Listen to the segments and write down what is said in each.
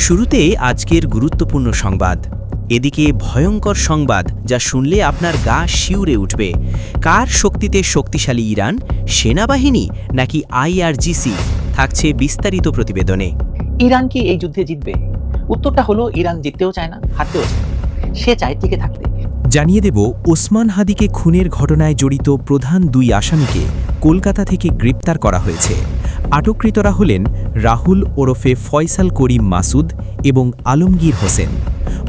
শুরুতে আজকের গুরুত্বপূর্ণ সংবাদ। এদিকে ভয়ঙ্কর সংবাদ যা শুনলে আপনার গা শিউরে উঠবে। কার শক্তিতে শক্তিশালী ইরান, সেনাবাহিনী নাকি আইআরজিসি? থাকছে বিস্তারিত প্রতিবেদনে। ইরান কি এই যুদ্ধে জিতবে? উত্তরটা হলো ইরান জিততেও চায় না, হারতেও চায় না। সে চায় টিকে থাকতে। জানিয়ে দেব, ওসমান হাদিকে খুনের ঘটনায় জড়িত প্রধান দুই আসামিকে কলকাতা থেকে গ্রেপ্তার করা হয়েছে। আটককৃতরা হলেন রাহুল ওরফে ফয়সাল করিম মাসুদ এবং আলমগীর হোসেন।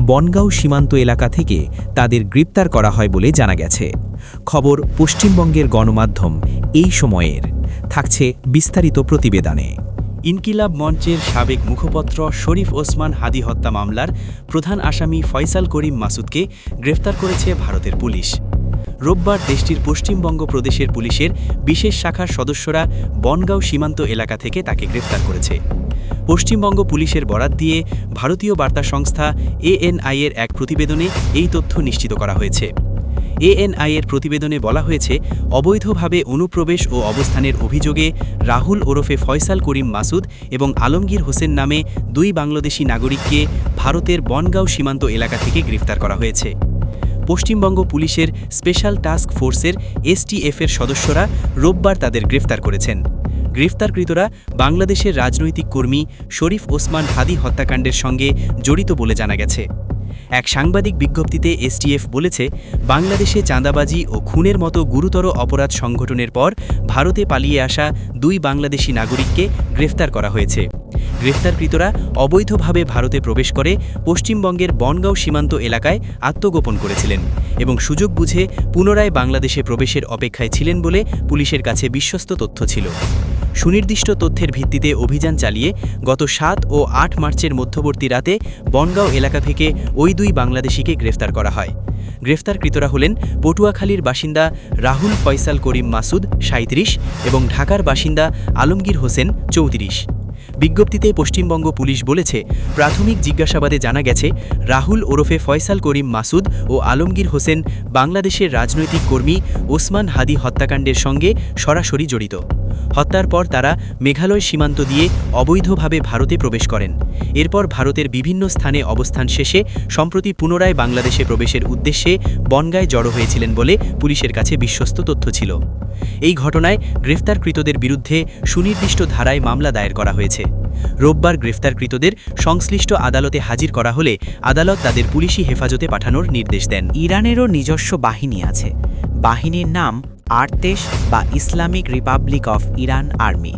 বনগাঁও সীমান্ত এলাকা থেকে তাদের গ্রেপ্তার করা হয় বলে জানা গেছে। খবর পশ্চিমবঙ্গের গণমাধ্যম এই সময়ের। থাকছে বিস্তারিত প্রতিবেদনে। ইনকিলাব মঞ্চের সাবেক মুখপত্র শরীফ ওসমান হাদি হত্যা মামলার প্রধান আসামি ফয়সাল করিম মাসুদকে গ্রেফতার করেছে ভারতের পুলিশ। রোববার দেশটির পশ্চিমবঙ্গ প্রদেশের পুলিশের বিশেষ শাখার সদস্যরা বনগাঁও সীমান্ত এলাকা থেকে তাকে গ্রেফতার করেছে। পশ্চিমবঙ্গ পুলিশের বরাত দিয়ে ভারতীয় বার্তা সংস্থা এএনআই-এর এক প্রতিবেদনে এই তথ্য নিশ্চিত করা হয়েছে। এএনআই-এর প্রতিবেদনে বলা হয়েছে, অবৈধভাবে অনুপ্রবেশ ও অবস্থানের অভিযোগে রাহুল ওরফে ফয়সাল করিম মাসুদ এবং আলমগীর হোসেন নামে দুই বাংলাদেশি নাগরিককে ভারতের বনগাঁও সীমান্ত এলাকা থেকে গ্রেফতার করা হয়েছে। পশ্চিমবঙ্গ পুলিশের স্পেশাল টাস্ক ফোর্সের এসটিএফের সদস্যরা রোববার তাদের গ্রেফতার করেছেন। গ্রেফতারকৃতরা বাংলাদেশের রাজনৈতিক কর্মী শরীফ ওসমান হাদি হত্যাকাণ্ডের সঙ্গে জড়িত বলে জানা গেছে। এক সাংবাদিক বিজ্ঞপ্তিতে এসটিএফ বলেছে, বাংলাদেশে চাঁদাবাজি ও খুনের মতো গুরুতর অপরাধ সংঘটনের পর ভারতে পালিয়ে আসা দুই বাংলাদেশি নাগরিককে গ্রেফতার করা হয়েছে। গ্রেফতারকৃতরা অবৈধভাবে ভারতে প্রবেশ করে পশ্চিমবঙ্গের বনগাঁও সীমান্ত এলাকায় আত্মগোপন করেছিলেন এবং সুযোগ বুঝে পুনরায় বাংলাদেশে প্রবেশের অপেক্ষায় ছিলেন বলে পুলিশের কাছে বিশ্বস্ত তথ্য ছিল। সুনির্দিষ্ট তথ্যের ভিত্তিতে অভিযান চালিয়ে গত ৭ ও ৮ মার্চের মধ্যবর্তী রাতে বনগাঁও এলাকা থেকে ওই দুই বাংলাদেশিকে গ্রেফতার করা হয়। গ্রেফতারকৃতরা হলেন পটুয়াখালীর বাসিন্দা রাহুল ফয়সাল করিম মাসুদ ৩৭ এবং ঢাকার বাসিন্দা আলমগীর হোসেন ৩৪। বিজ্ঞপ্তিতে পশ্চিমবঙ্গ পুলিশ বলেছে, প্রাথমিক জিজ্ঞাসাবাদে জানা গেছে, রাহুল ওরফে ফয়সাল করিম মাসুদ ও আলমগীর হোসেন বাংলাদেশের রাজনৈতিক কর্মী ওসমান হাদি হত্যাকাণ্ডের সঙ্গে সরাসরি জড়িত। হত্যার পর তারা মেঘালয় সীমান্ত দিয়ে অবৈধভাবে ভারতে প্রবেশ করেন। এরপর ভারতের বিভিন্ন স্থানে অবস্থান শেষে সম্প্রতি পুনরায় বাংলাদেশে প্রবেশের উদ্দেশ্যে বনগাঁয় জড়ো হয়েছিলেন বলে পুলিশের কাছে বিশ্বস্ত তথ্য ছিল। এই ঘটনায় গ্রেফতারকৃতদের বিরুদ্ধে সুনির্দিষ্ট ধারায় মামলা দায়ের করা হয়েছে। রোববার গ্রেফতারকৃতদের সংশ্লিষ্ট আদালতে হাজির করা হলে আদালত তাদের পুলিশি হেফাজতে পাঠানোর নির্দেশ দেন। ইরানেরও নিজস্ব বাহিনী আছে। বাহিনীর নাম আরতেশ বা Islamic Republic of Iran army.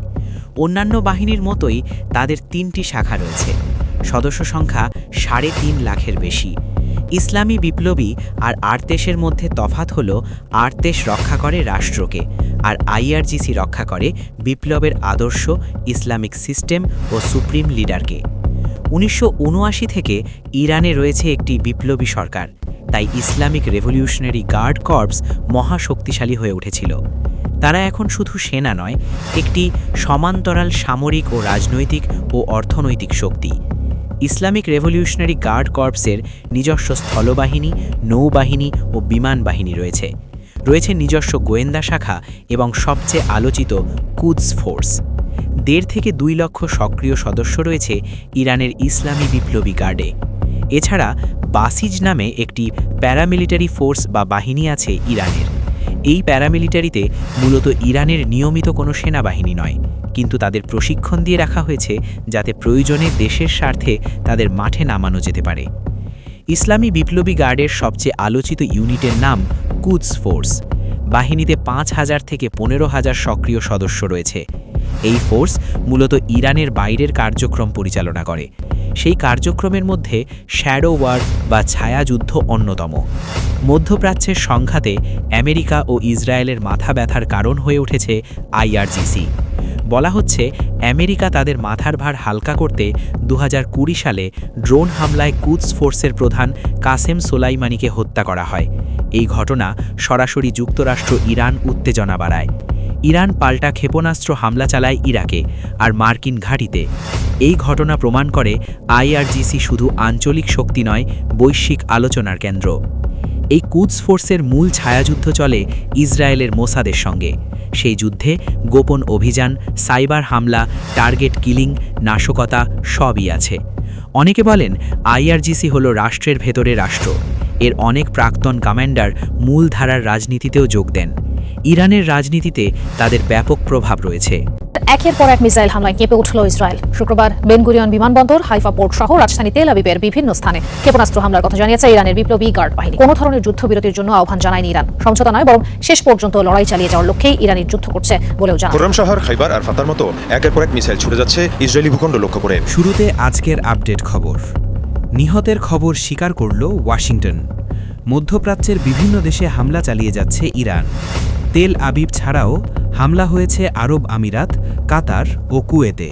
অন্যান্য বাহিনীর মতোই তাদের ৩টি শাখা রয়েছে। সদস্য সংখ্যা ৩.৫ লাখের বেশি। ইসলামী বিপ্লবী আর আরতেশের মধ্যে তফাৎ হল, আরতেশ রক্ষা করে রাষ্ট্রকে আর আইআরজিসি রক্ষা করে বিপ্লবের আদর্শ, ইসলামিক সিস্টেম ও সুপ্রিম লিডারকে। ১৯৭৯ থেকে ইরানে রয়েছে একটি বিপ্লবী সরকার, তাই ইসলামিক রেভলিউশনারি গার্ড কর্পস মহাশক্তিশালী হয়ে উঠেছিল। তারা এখন শুধু সেনা নয়, একটি সমান্তরাল সামরিক ও রাজনৈতিক ও অর্থনৈতিক শক্তি। ইসলামিক রেভলিউশনারি গার্ড কর্পসের নিজস্ব স্থলবাহিনী, নৌবাহিনী ও বিমান বাহিনী রয়েছে। রয়েছে নিজস্ব গোয়েন্দা শাখা এবং সবচেয়ে আলোচিত কুদস ফোর্স। ১.৫ থেকে ২ লক্ষ সক্রিয় সদস্য রয়েছে ইরানের ইসলামী বিপ্লবী গার্ডে। এছাড়া বাসিজ নামে একটি প্যারামিলিটারি ফোর্স বা বাহিনী আছে ইরানের। এই প্যারামিলিটারিতে মূলত ইরানের নিয়মিত কোনো সেনাবাহিনী নয়, কিন্তু তাদের প্রশিক্ষণ দিয়ে রাখা হয়েছে যাতে প্রয়োজনে দেশের স্বার্থে তাদের মাঠে নামানো যেতে পারে। ইসলামী বিপ্লবী গার্ডের সবচেয়ে আলোচিত ইউনিটের নাম কুদস ফোর্স। বাহিনীতে ৫,০০০ থেকে ১৫,০০০ সক্রিয় সদস্য রয়েছে। এই ফোর্স মূলত ইরানের বাইরের কার্যক্রম পরিচালনা করে। সেই কার্যক্রমের মধ্যে শ্যাডো ওয়ার বা ছায়াযুদ্ধ অন্যতম। মধ্যপ্রাচ্যের সংঘাতে আমেরিকা ও ইসরায়েলের মাথা ব্যথার কারণ হয়ে উঠেছে আইআরজিসি। বলা হচ্ছে, আমেরিকা তাদের মাথার ভার হালকা করতে ২০২০ সালে ড্রোন হামলায় কুদস ফোর্সের প্রধান কাসেম সোলাইমানিকে হত্যা করা হয়। এই ঘটনা সরাসরি যুক্তরাষ্ট্র ইরান উত্তেজনা বাড়ায়। ইরান পাল্টা ক্ষেপণাস্ত্র হামলা চালায় ইরাকে আর মার্কিন ঘাঁটিতে। এই ঘটনা প্রমাণ করে আইআরজিসি শুধু আঞ্চলিক শক্তি নয়, বৈশ্বিক আলোচনার কেন্দ্র। এই কুদস ফোর্সের মূল ছায়াযুদ্ধ চলে ইসরায়েলের মোসাদের সঙ্গে। সেই যুদ্ধে গোপন অভিযান, সাইবার হামলা, টার্গেট কিলিং, নাশকতা সবই আছে। অনেকে বলেন আইআরজিসি হলো রাষ্ট্রের ভেতরে রাষ্ট্র। এর অনেক প্রাক্তন কমান্ডার মূলধারার রাজনীতিতেও যোগ দেন। ইরানের রাজনীতিতে তাদের ব্যাপক প্রভাব রয়েছে। একের পর এক মিসাইল হামলায় কেঁপে উঠল ইসরায়েল। শুক্রবার বেনগুরিয়ন বিমানবন্দর, হাইফা পোর্ট সহ রাজধানী তেল আবিবের বিভিন্ন স্থানে ক্ষেপণাস্ত্র হামলার কথা জানিয়েছে ইরানের বিপ্লবী গার্ড বাহিনী। কোনো ধরনের যুদ্ধবিরতির জন্য আহ্বান জানায়নি ইরান। সমঝোতা নয়, বরং শেষ পর্যন্ত লড়াই চালিয়ে যাওয়ার লক্ষ্যেই ইরানের যুদ্ধ করছে বলেও জানায়। খোরাম শহর, খাইবার আর ফাতার মতো একের পর এক মিসাইল ছুড়ে যাচ্ছে ইসরায়েলি ভূখণ্ড লক্ষ্য করে। শুরুতে আজকের আপডেট খবর। নিহতের খবর স্বীকার করল ওয়াশিংটন। মধ্যপ্রাচ্যের বিভিন্ন দেশে হামলা চালিয়ে যাচ্ছে ইরান। তেল আবিব ছাড়াও হামলা হয়েছে আরব আমিরাত, কাতার ও কুয়েতে।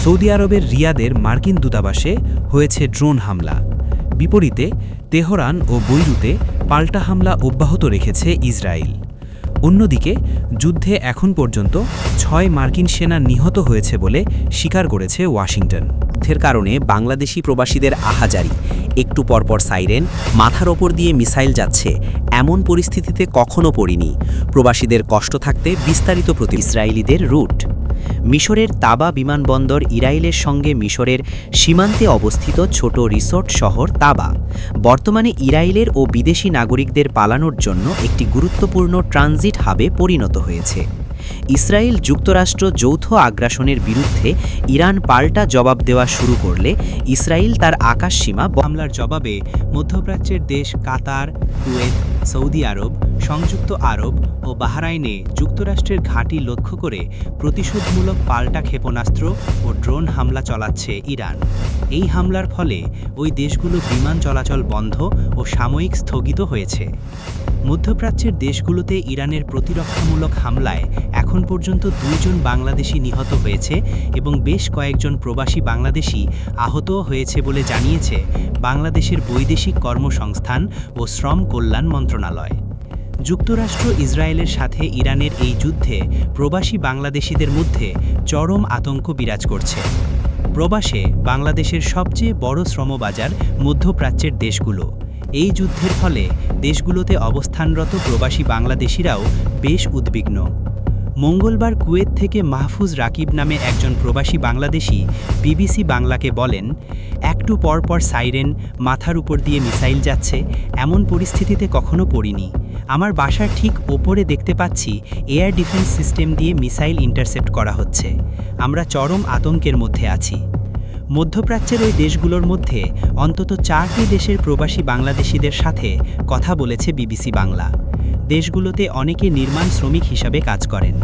সৌদি আরবের রিয়াদের মার্কিন দূতাবাসে হয়েছে ড্রোন হামলা। বিপরীতে তেহরান ও বৈরুতে পাল্টা হামলা অব্যাহত রেখেছে ইসরায়েল। অন্যদিকে যুদ্ধে এখন পর্যন্ত 6 মার্কিন সেনা নিহত হয়েছে বলে স্বীকার করেছে ওয়াশিংটন। যুদ্ধের কারণে বাংলাদেশি প্রবাসীদের আহাজারি, একটু পরপর সাইরেন, মাথার ওপর দিয়ে মিসাইল যাচ্ছে, এমন পরিস্থিতিতে কখনো পড়িনি। প্রবাসীদের কষ্ট থাকতে বিস্তারিত প্রতি ইসরায়েলিদের রুট। মিশরের তাবা বিমানবন্দর ইসরায়েলের সঙ্গে মিশরের সীমান্তে অবস্থিত ছোট রিসোর্ট শহর তাবা বর্তমানে ইসরায়েলের ও বিদেশি নাগরিকদের পালানোর জন্য একটি গুরুত্বপূর্ণ ট্রানজিট হাবে পরিণত হয়েছে। ইসরায়েল যুক্তরাষ্ট্র যৌথ আগ্রাসনের বিরুদ্ধে ইরান পাল্টা জবাব দেওয়া শুরু করলে ইসরায়েল তার আকাশসীমা হামলার জবাবে মধ্যপ্রাচ্যের দেশ কাতার, কুয়েত, সৌদি আরব, সংযুক্ত আরব ও বাহরাইনে যুক্তরাষ্ট্রের ঘাঁটি লক্ষ্য করে প্রতিশোধমূলক পাল্টা ক্ষেপণাস্ত্র ও ড্রোন হামলা চালাচ্ছে ইরান। এই হামলার ফলে ওই দেশগুলো বিমান চলাচল বন্ধ ও সাময়িক স্থগিত হয়েছে। মধ্যপ্রাচ্যের দেশগুলোতে ইরানের প্রতিরক্ষামূলক হামলায় এখন পর্যন্ত 2 জন বাংলাদেশি নিহত হয়েছে এবং বেশ কয়েকজন প্রবাসী বাংলাদেশি আহতও হয়েছে বলে জানিয়েছে বাংলাদেশের বৈদেশিক কর্মসংস্থান ও শ্রম কল্যাণ মন্ত্রণালয়। যুক্তরাষ্ট্র ইসরায়েলের সাথে ইরানের এই যুদ্ধে প্রবাসী বাংলাদেশিদের মধ্যে চরম আতঙ্ক বিরাজ করছে। প্রবাসে বাংলাদেশের সবচেয়ে বড় শ্রমবাজার মধ্যপ্রাচ্যের দেশগুলো। এই যুদ্ধের ফলে দেশগুলোতে অবস্থানরত প্রবাসী বাংলাদেশিরাও বেশ উদ্বিগ্ন। মঙ্গলবার কুয়েত থেকে মাহফুজ রাকিব নামে একজন প্রবাসী বাংলাদেশি বিবিসি বাংলাকে বলেন, একটু পরপর সাইরেন, মাথার উপর দিয়ে মিসাইল যাচ্ছে, এমন পরিস্থিতিতে কখনো পড়িনি। আমার বাসার ঠিক ওপরে দেখতে পাচ্ছি এয়ার ডিফেন্স সিস্টেম দিয়ে মিসাইল ইন্টারসেপ্ট করা হচ্ছে। আমরা চরম আতঙ্কের মধ্যে আছি। মধ্যপ্রাচ্যের ওই দেশগুলোর মধ্যে অন্তত 4টি দেশের প্রবাসী বাংলাদেশিদের সাথে কথা বলেছে বিবিসি বাংলা। দেশগুলোতে অনেকে নির্মাণ শ্রমিক হিসাবে কাজ করেন।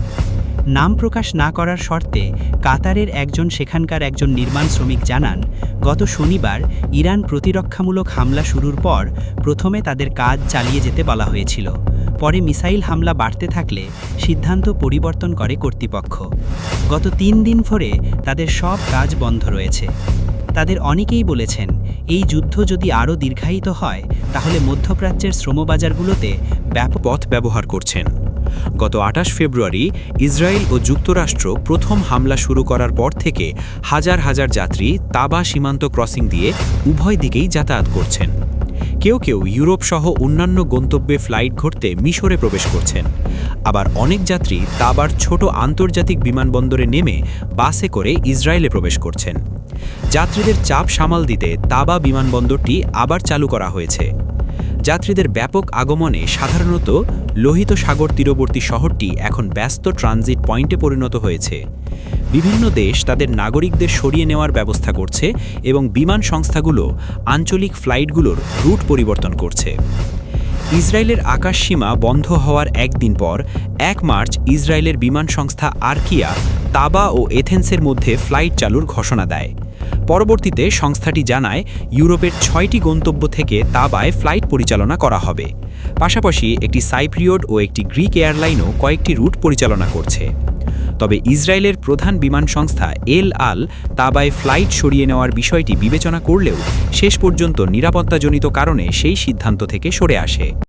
নাম প্রকাশ না করার শর্তে কাতারের সেখানকার একজন নির্মাণ শ্রমিক জানান, গত শনিবার ইরান প্রতিরক্ষামূলক হামলা শুরুর পর প্রথমে তাদের কাজ চালিয়ে যেতে বলা হয়েছিল। পরে মিসাইল হামলা বাড়তে থাকলে সিদ্ধান্ত পরিবর্তন করে কর্তৃপক্ষ। গত 3 দিন ধরে তাদের সব কাজ বন্ধ রয়েছে। তাদের অনেকেই বলেছেন, এই যুদ্ধ যদি আরও দীর্ঘায়িত হয় তাহলে মধ্যপ্রাচ্যের শ্রমবাজারগুলোতে ব্যাপক পথ ব্যবহার করছেন। গত 28 ফেব্রুয়ারি ইসরায়েল ও যুক্তরাষ্ট্র প্রথম হামলা শুরু করার পর থেকে হাজার হাজার যাত্রী তাবা সীমান্ত ক্রসিং দিয়ে উভয় দিকেই যাতায়াত করছেন। কেউ কেউ ইউরোপ সহ অন্যান্য গন্তব্যে ফ্লাইট ধরতে মিশরে প্রবেশ করছেন। আবার অনেক যাত্রী তাবার ছোট আন্তর্জাতিক বিমানবন্দরে নেমে বাসে করে ইসরায়েলে প্রবেশ করছেন। যাত্রীদের চাপ সামাল দিতে তাবা বিমানবন্দরটি আবার চালু করা হয়েছে। যাত্রীদের ব্যাপক আগমনে সাধারণত লোহিত সাগর তীরবর্তী শহরটি এখন ব্যস্ত ট্রানজিট পয়েন্টে পরিণত হয়েছে। বিভিন্ন দেশ তাদের নাগরিকদের সরিয়ে নেওয়ার ব্যবস্থা করছে এবং বিমান সংস্থাগুলো আঞ্চলিক ফ্লাইটগুলোর রুট পরিবর্তন করছে। ইসরায়েলের আকাশসীমা বন্ধ হওয়ার একদিন পর 1 মার্চ ইসরায়েলের বিমান সংস্থা আরকিয়া তাবা ও এথেন্সের মধ্যে ফ্লাইট চালুর ঘোষণা দেয়। পরবর্তীতে সংস্থাটি জানায় ইউরোপের 6টি গন্তব্য থেকে তাবায় ফ্লাইট পরিচালনা করা হবে। পাশাপাশি একটি সাইপ্রিয়ট ও একটি গ্রিক এয়ারলাইনও কয়েকটি রুট পরিচালনা করছে। তবে ইসরায়েলের প্রধান বিমান সংস্থা এল আল তাবায় ফ্লাইট সরিয়ে নেওয়ার বিষয়টি বিবেচনা করলেও শেষ পর্যন্ত নিরাপত্তাজনিত কারণে সেই সিদ্ধান্ত থেকে সরে আসে।